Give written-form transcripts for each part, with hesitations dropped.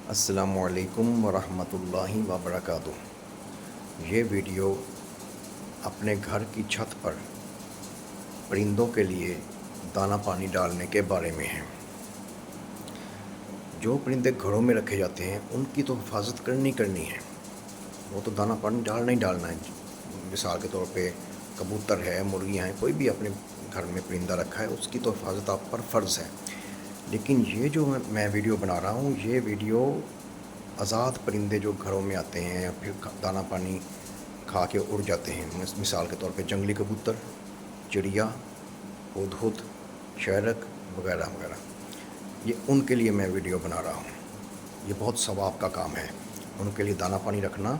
السلام علیکم ورحمۃ اللہ وبرکاتہ۔ یہ ویڈیو اپنے گھر کی چھت پر پرندوں کے لیے دانہ پانی ڈالنے کے بارے میں ہے۔ جو پرندے گھروں میں رکھے جاتے ہیں ان کی تو حفاظت کرنی ہے، وہ تو دانہ پانی ڈالنا ہی ڈالنا ہے۔ مثال کے طور پہ کبوتر ہے، مرغیاں ہیں، کوئی بھی اپنے گھر میں پرندہ رکھا ہے اس کی تو حفاظت آپ پر فرض ہے۔ لیکن یہ جو میں ویڈیو بنا رہا ہوں، یہ ویڈیو آزاد پرندے جو گھروں میں آتے ہیں یا پھر دانہ پانی کھا کے اڑ جاتے ہیں، مثال کے طور پہ جنگلی کبوتر، چڑیا، ہدہد، شیرک وغیرہ وغیرہ، یہ ان کے لیے میں ویڈیو بنا رہا ہوں۔ یہ بہت ثواب کا کام ہے، ان کے لیے دانہ پانی رکھنا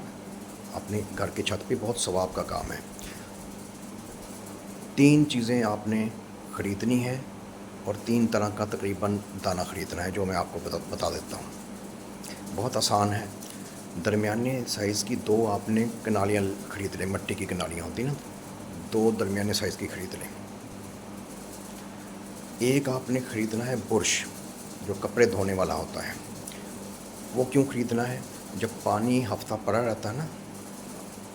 اپنے گھر کی چھت پہ بہت ثواب کا کام ہے۔ 3 چیزیں آپ نے خریدنی ہے اور 3 طرح کا تقریباً دانہ خریدنا ہے، جو میں آپ کو بتا دیتا ہوں۔ بہت آسان ہے۔ درمیانے سائز کی 2 آپ نے کنالیاں خرید لیں، مٹی کی کنالیاں ہوتی ہیں نا، 2 درمیانے سائز کی خرید لیں۔ ایک آپ نے خریدنا ہے برش، جو کپڑے دھونے والا ہوتا ہے۔ وہ کیوں خریدنا ہے؟ جب پانی ہفتہ پڑا رہتا ہے نا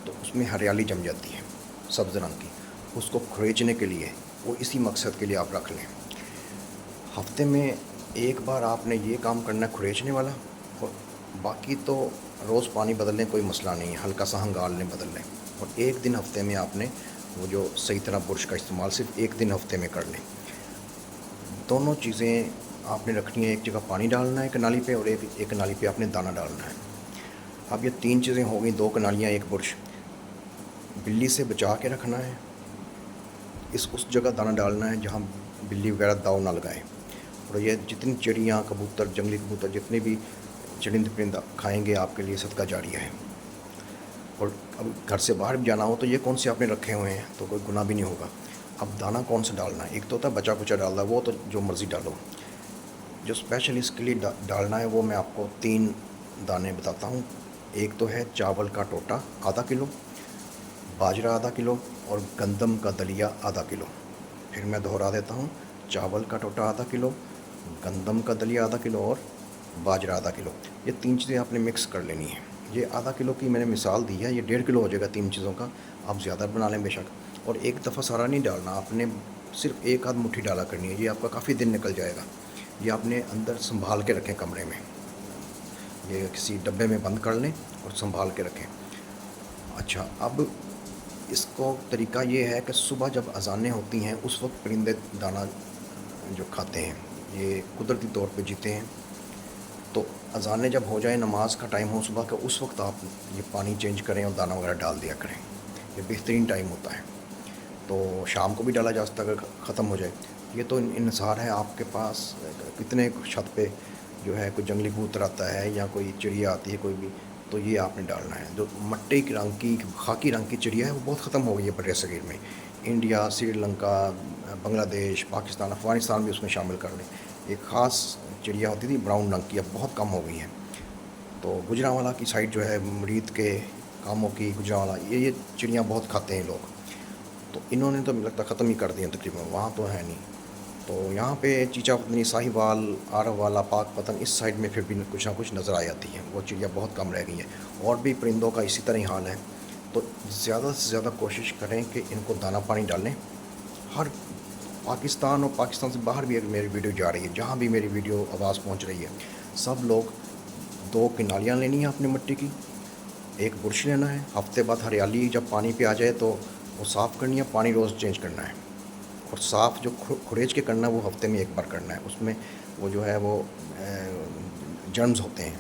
تو اس میں ہریالی جم جاتی ہے سبز رنگ کی، اس کو کھریچنے کے لیے، وہ اسی مقصد کے لیے آپ رکھ لیں۔ ہفتے میں ایک بار آپ نے یہ کام کرنا ہے کھریچنے والا، اور باقی تو روز پانی بدل لیں، کوئی مسئلہ نہیں ہے، ہلکا سا ہنگال لیں، بدل لیں۔ اور ایک دن ہفتے میں آپ نے وہ جو صحیح طرح برش کا استعمال صرف ایک دن ہفتے میں کر لیں۔ دونوں چیزیں آپ نے رکھنی ہے، ایک جگہ پانی ڈالنا ہے کنالی پہ اور ایک کنالی پہ آپ نے دانہ ڈالنا ہے۔ اب یہ 3 چیزیں ہو گئیں، 2 کنالیاں، ایک برش۔ بلی سے بچا کے رکھنا ہے، اس جگہ دانہ ڈالنا ہے جہاں بلی وغیرہ داؤ نہ لگائے۔ اور یہ جتنی چڑیاں، کبوتر، جنگلی کبوتر، جتنے بھی چرند پرندہ کھائیں گے آپ کے لیے صدقہ جاریہ ہے۔ اور اب گھر سے باہر بھی جانا ہو تو یہ کون سے آپ نے رکھے ہوئے ہیں تو کوئی گناہ بھی نہیں ہوگا۔ اب دانہ کون سا ڈالنا ہے؟ ایک تو ہوتا ہے بچا کچا ڈالنا، وہ تو جو مرضی ڈالو۔ جو اسپیشل اس کے لیے ڈالنا ہے وہ میں آپ کو 3 دانے بتاتا ہوں۔ ایک تو ہے چاول کا ٹوٹا ½ کلو، باجرہ ½ کلو اور گندم کا دلیا ½ کلو۔ پھر میں دہرا دیتا ہوں، چاول کا ٹوٹا ½ کلو، گندم کا دلیا ½ کلو اور باجرہ ½ کلو۔ یہ 3 چیزیں آپ نے مکس کر لینی ہیں۔ یہ ½ کلو کی میں نے مثال دی ہے، یہ 1.5 کلو ہو جائے گا 3 چیزوں کا، آپ زیادہ بنا لیں بے شک۔ اور ایک دفعہ سارا نہیں ڈالنا، آپ نے صرف ایک آدھ مٹھی ڈالا کرنی ہے، یہ آپ کا کافی دن نکل جائے گا۔ یہ آپ نے اندر سنبھال کے رکھیں کمرے میں، یہ کسی ڈبے میں بند کر لیں اور سنبھال کے رکھیں۔ اچھا، اب اس کو طریقہ یہ ہے کہ صبح جب اذانیں ہوتی ہیں اس وقت پرندے دانہ جو کھاتے ہیں، یہ قدرتی طور پہ جیتے ہیں، تو اذانیں جب ہو جائیں، نماز کا ٹائم ہو صبح کا، اس وقت آپ یہ پانی چینج کریں اور دانہ وغیرہ ڈال دیا کریں، یہ بہترین ٹائم ہوتا ہے۔ تو شام کو بھی ڈالا جا سکتا ہے اگر ختم ہو جائے۔ یہ تو انحصار ہے آپ کے پاس کتنے چھت پہ جو ہے کوئی جنگلی کبوتر آتا ہے یا کوئی چڑیا آتی ہے کوئی بھی، تو یہ آپ نے ڈالنا ہے۔ جو مٹی کے رنگ کی، خاکی رنگ کی چڑیا ہے وہ بہت ختم ہو گئی ہے بر صغیر میں، انڈیا، سری لنکا، بنگلہ دیش، پاکستان، افغانستان بھی اس میں شامل کر لیں۔ ایک خاص چڑیا ہوتی تھی براؤن رنگ کی، اب بہت کم ہو گئی ہیں۔ تو گجرانوالہ کی سائڈ جو ہے مرید کے کاموں کی، گجرانوالہ، یہ چڑیاں بہت کھاتے ہیں لوگ، تو انہوں نے تو لگتا ختم ہی کر دیا تقریباً، وہاں تو ہے نہیں۔ تو یہاں پہ چیچا پتنی، ساہی وال، آرو والا، پاک پتن، اس سائڈ میں پھر بھی کچھ نہ کچھ نظر آ جاتی ہیں، وہ چڑیا بہت کم رہ گئی ہیں۔ اور بھی پرندوں کا اسی طرح ہی حال ہے۔ تو زیادہ سے زیادہ کوشش کریں کہ ان کو دانہ پانی ڈالیں۔ ہر پاکستان اور پاکستان سے باہر بھی میری ویڈیو جا رہی ہے، جہاں بھی میری ویڈیو آواز پہنچ رہی ہے، سب لوگ 2 کنالیاں لینی ہیں اپنے مٹی کی، ایک برش لینا ہے، ہفتے بعد ہریالی جب پانی پہ آ جائے تو وہ صاف کرنی ہے، پانی روز چینج کرنا ہے۔ اور صاف جو کھریچ کے کرنا ہے وہ ہفتے میں ایک بار کرنا ہے، اس میں وہ جو ہے وہ جرمز ہوتے ہیں،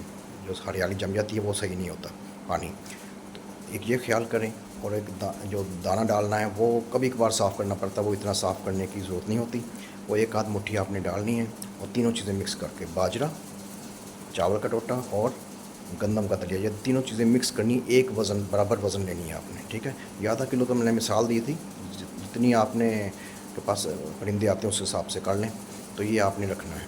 جو ہریالی جم جاتی ہے وہ صحیح نہیں ہوتا پانی۔ تو ایک یہ خیال کریں، اور ایک جو دانہ ڈالنا ہے وہ کبھی کبھار صاف کرنا پڑتا ہے، وہ اتنا صاف کرنے کی ضرورت نہیں ہوتی، وہ ایک آدھ مٹھی آپ نے ڈالنی ہے، اور تینوں چیزیں مکس کر کے، باجرہ، چاول کا ٹوٹا اور گندم کا دلیا، یہ تینوں چیزیں مکس کرنی، ایک وزن برابر وزن لینی ہے آپ نے، ٹھیک ہے۔ یہ ½ کلو تو میں نے مثال دی تھی، جتنی آپ نے کے پاس پرندے آتے ہیں اس حساب سے کر لیں، تو یہ آپ نے رکھنا ہے۔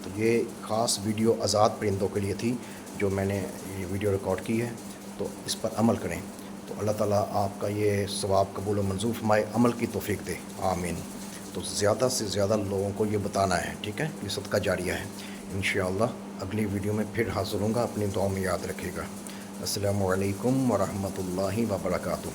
تو یہ خاص ویڈیو آزاد پرندوں کے لیے تھی جو میں نے یہ ویڈیو ریکارڈ کی ہے، تو اس پر عمل کریں، تو اللہ تعالیٰ آپ کا یہ ثواب قبول و منظور فرمائے، عمل کی توفیق دے، آمین۔ تو زیادہ سے زیادہ لوگوں کو یہ بتانا ہے، ٹھیک ہے، یہ صدقہ جاریہ ہے۔ انشاءاللہ اگلی ویڈیو میں پھر حاضر ہوں گا، اپنی دعاؤں میں یاد رکھے گا۔ السلام علیکم ورحمۃ اللہ وبرکاتہ۔